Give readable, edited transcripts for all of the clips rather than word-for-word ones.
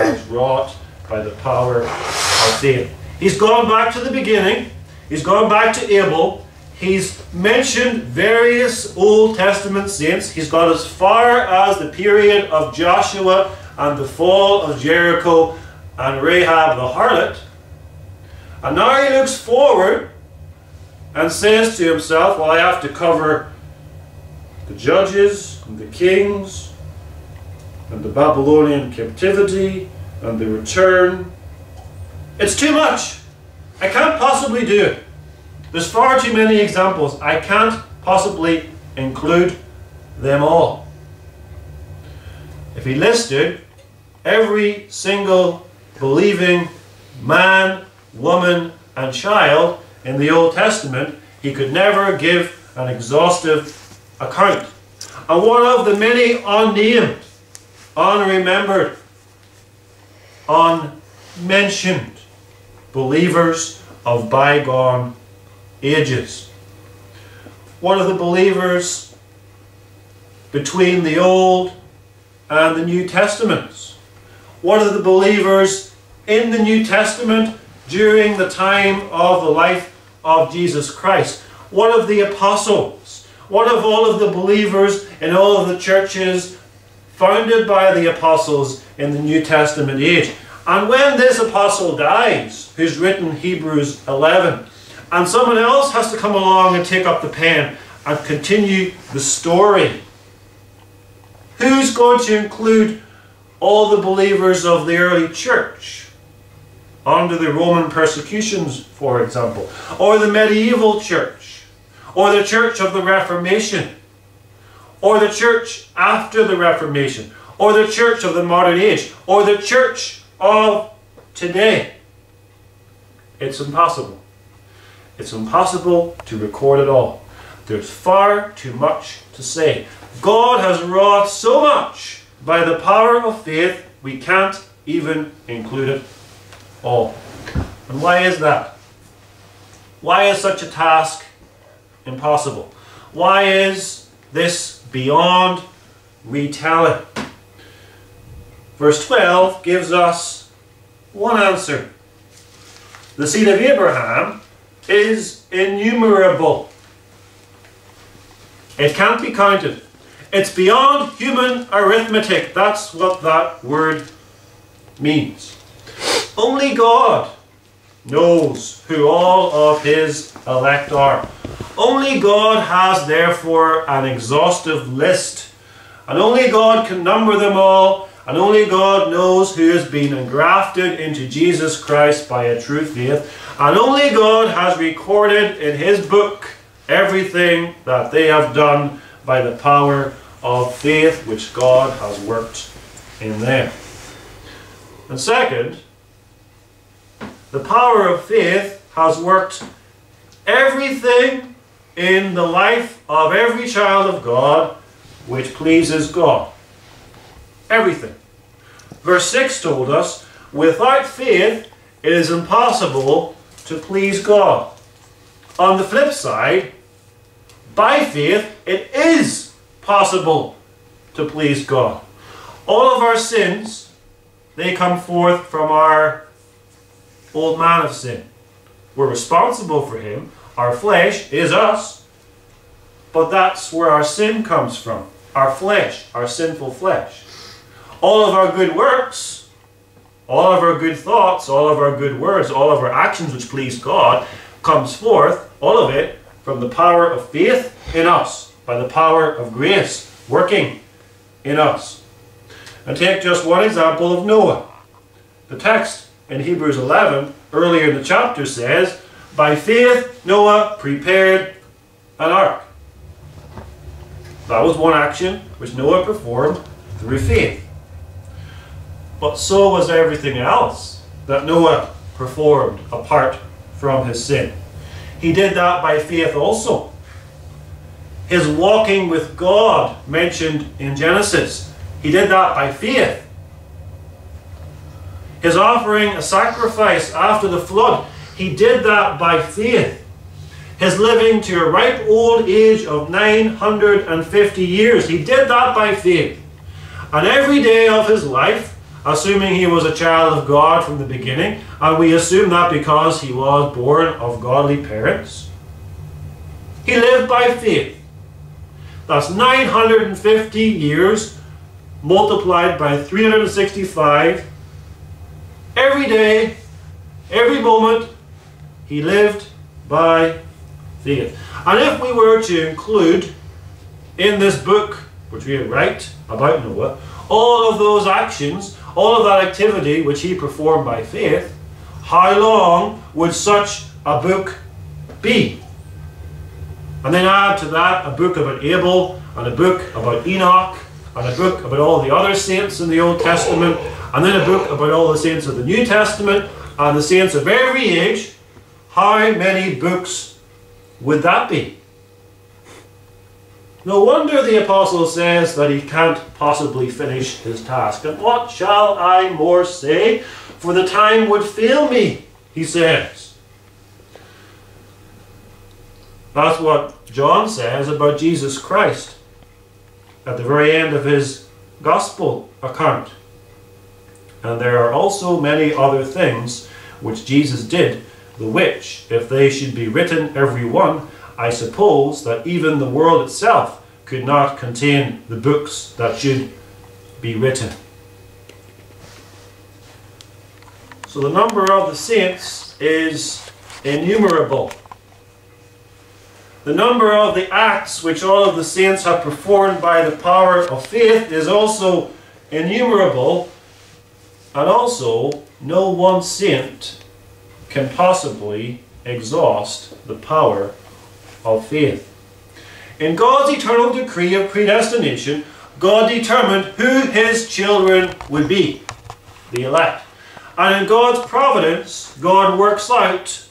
is wrought by the power of faith. He's gone back to the beginning. He's gone back to Abel. He's mentioned various Old Testament saints. He's gone as far as the period of Joshua and the fall of Jericho and Rahab the harlot. And now he looks forward and says to himself, well, I have to cover the judges and the kings and the Babylonian captivity and the return. It's too much. I can't possibly do it. There's far too many examples. I can't possibly include them all. If he listed every single believing man, woman, and child in the Old Testament, he could never give an exhaustive account. And one of the many unnamed, unremembered, unmentioned believers of bygone ages. One of the believers between the Old and the New Testaments. One of the believers in the New Testament during the time of the life of Jesus Christ. One of the apostles. One of all of the believers in all of the churches founded by the apostles in the New Testament age. And when this apostle dies, who's written Hebrews 11, and someone else has to come along and take up the pen and continue the story, who's going to include all the believers of the early church under the Roman persecutions, for example, or the medieval church, or the church of the Reformation, or the church after the Reformation, or the church of the modern age, or the church of today? It's impossible. It's impossible to record it all. There's far too much to say. God has wrought so much by the power of faith, we can't even include it all. And why is that? Why is such a task impossible? Why is this beyond retelling? Verse 12 gives us one answer. The seed of Abraham is innumerable. It can't be counted. It's beyond human arithmetic. That's what that word means. Only God knows who all of his elect are. Only God has therefore an exhaustive list. And only God can number them all. And only God knows who has been engrafted into Jesus Christ by a true faith. And only God has recorded in his book everything that they have done by the power of faith which God has worked in them. And second, the power of faith has worked everything in the life of every child of God which pleases God. Everything. Verse 6 told us, without faith it is impossible to please God. On the flip side, by faith it is possible to please God. All of our sins, they come forth from our old man of sin. We're responsible for him. Our flesh is us. But that's where our sin comes from. Our flesh, our sinful flesh. All of our good works, all of our good thoughts, all of our good words, all of our actions which please God, comes forth, all of it, from the power of faith in us, by the power of grace working in us. And take just one example of Noah. The text in Hebrews 11, earlier in the chapter, says, by faith Noah prepared an ark. That was one action which Noah performed through faith. But so was everything else that Noah performed apart from his sin. He did that by faith also. His walking with God mentioned in Genesis, he did that by faith. His offering a sacrifice after the flood, he did that by faith. His living to a ripe old age of 950 years, he did that by faith. And every day of his life, assuming he was a child of God from the beginning, and we assume that because he was born of godly parents. He lived by faith. That's 950 years multiplied by 365. Every day, every moment, he lived by faith. And if we were to include in this book, which we write about Noah, all of those actions, all of that activity which he performed by faith, how long would such a book be? And then add to that a book about Abel, and a book about Enoch, and a book about all the other saints in the Old Testament, and then a book about all the saints of the New Testament, and the saints of every age. How many books would that be? No wonder the apostle says that he can't possibly finish his task. And what shall I more say? For the time would fail me, he says. That's what John says about Jesus Christ at the very end of his gospel account. And there are also many other things which Jesus did, the which, if they should be written every one, I suppose that even the world itself could not contain the books that should be written. So the number of the saints is innumerable. The number of the acts which all of the saints have performed by the power of faith is also innumerable, and also no one saint can possibly exhaust the power of faith. In God's eternal decree of predestination, God determined who his children would be, the elect. And in God's providence, God works out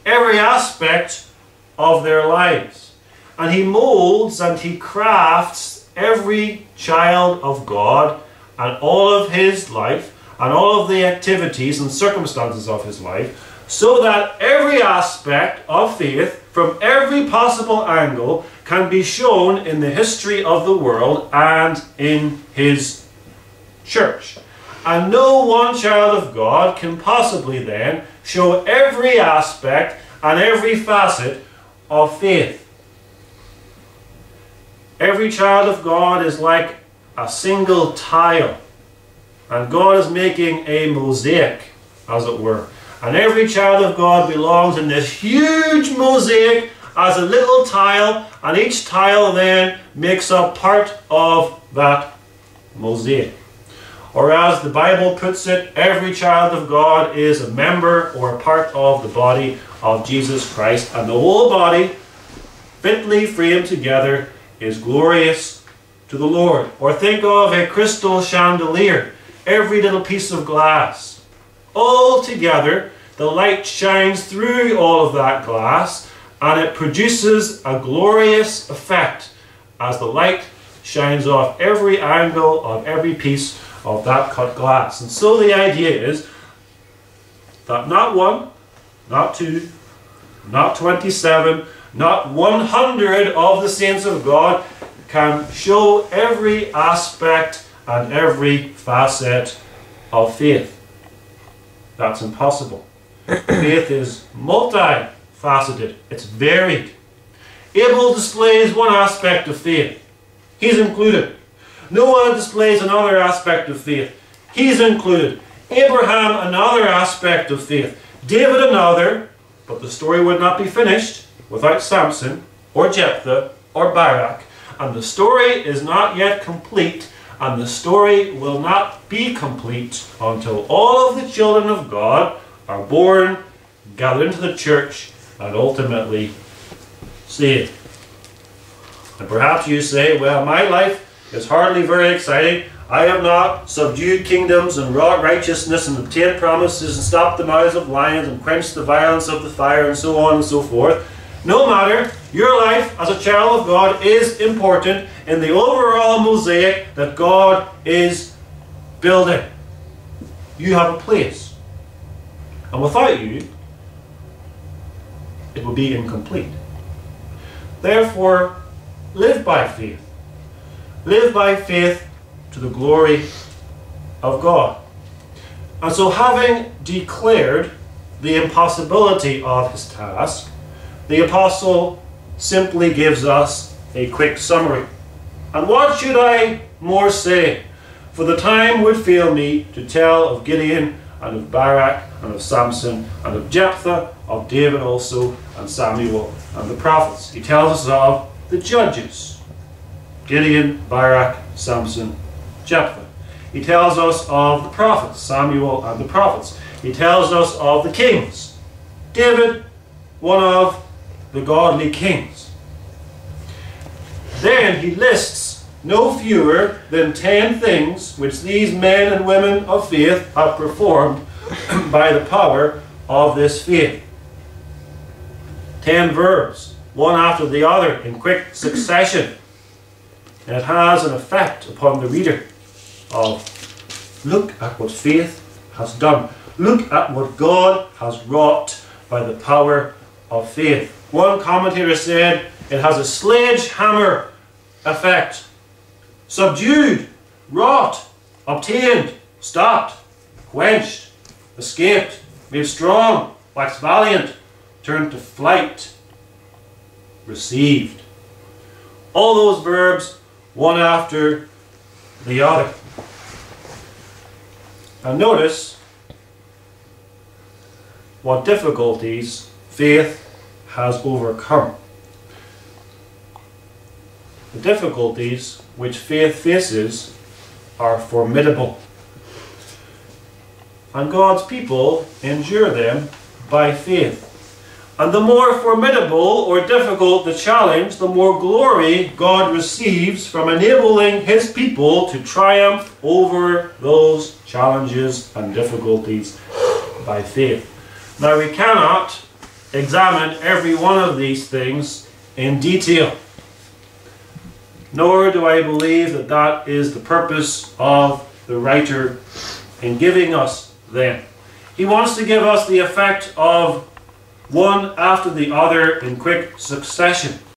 every aspect of their lives. And he molds and he crafts every child of God and all of his life and all of the activities and circumstances of his life, so that every aspect of faith from every possible angle can be shown in the history of the world and in his church. And no one child of God can possibly then show every aspect and every facet of faith. Every child of God is like a single tile, and God is making a mosaic, as it were. And every child of God belongs in this huge mosaic as a little tile, and each tile then makes up part of that mosaic. Or as the Bible puts it, every child of God is a member or a part of the body of Jesus Christ, and the whole body, fitly framed together, is glorious to the Lord. Or think of a crystal chandelier, every little piece of glass. All together, the light shines through all of that glass, and it produces a glorious effect as the light shines off every angle of every piece of that cut glass. And so the idea is that not one, not two, not 27, not 100 of the saints of God can show every aspect and every facet of faith. That's impossible. Faith is multifaceted. It's varied. Abel displays one aspect of faith. He's included. Noah displays another aspect of faith. He's included. Abraham, another aspect of faith. David, another. But the story would not be finished without Samson, or Jephthah, or Barak. And the story is not yet complete, and the story will not be complete until all of the children of God are born, gathered into the church, and ultimately saved. And perhaps you say, well, my life is hardly very exciting. I have not subdued kingdoms and wrought righteousness and obtained promises and stopped the mouths of lions and quenched the violence of the fire and so on and so forth. No matter, your life as a child of God is important in the overall mosaic that God is building. You have a place. And without you, it will be incomplete. Therefore, live by faith. Live by faith to the glory of God. And so, having declared the impossibility of his task, the apostle simply gives us a quick summary. And what should I more say? For the time would fail me to tell of Gideon, and of Barak, and of Samson, and of Jephthah, of David also, and Samuel, and the prophets. He tells us of the judges: Gideon, Barak, Samson, Jephthah. He tells us of the prophets: Samuel and the prophets. He tells us of the kings: David, one of the godly kings. Then he lists no fewer than 10 things which these men and women of faith have performed by the power of this faith. 10 verbs, one after the other in quick succession. And it has an effect upon the reader of, look at what faith has done. Look at what God has wrought by the power of faith. One commentator said it has a sledgehammer effect. Subdued, wrought, obtained, stopped, quenched, escaped, made strong, waxed valiant, turned to flight, received. All those verbs, one after the other. And notice what difficulties faith has overcome. The difficulties which faith faces are formidable. And God's people endure them by faith. And the more formidable or difficult the challenge, the more glory God receives from enabling his people to triumph over those challenges and difficulties by faith. Now, we cannot examine every one of these things in detail, nor do I believe that that is the purpose of the writer in giving us them. He wants to give us the effect of one after the other in quick succession.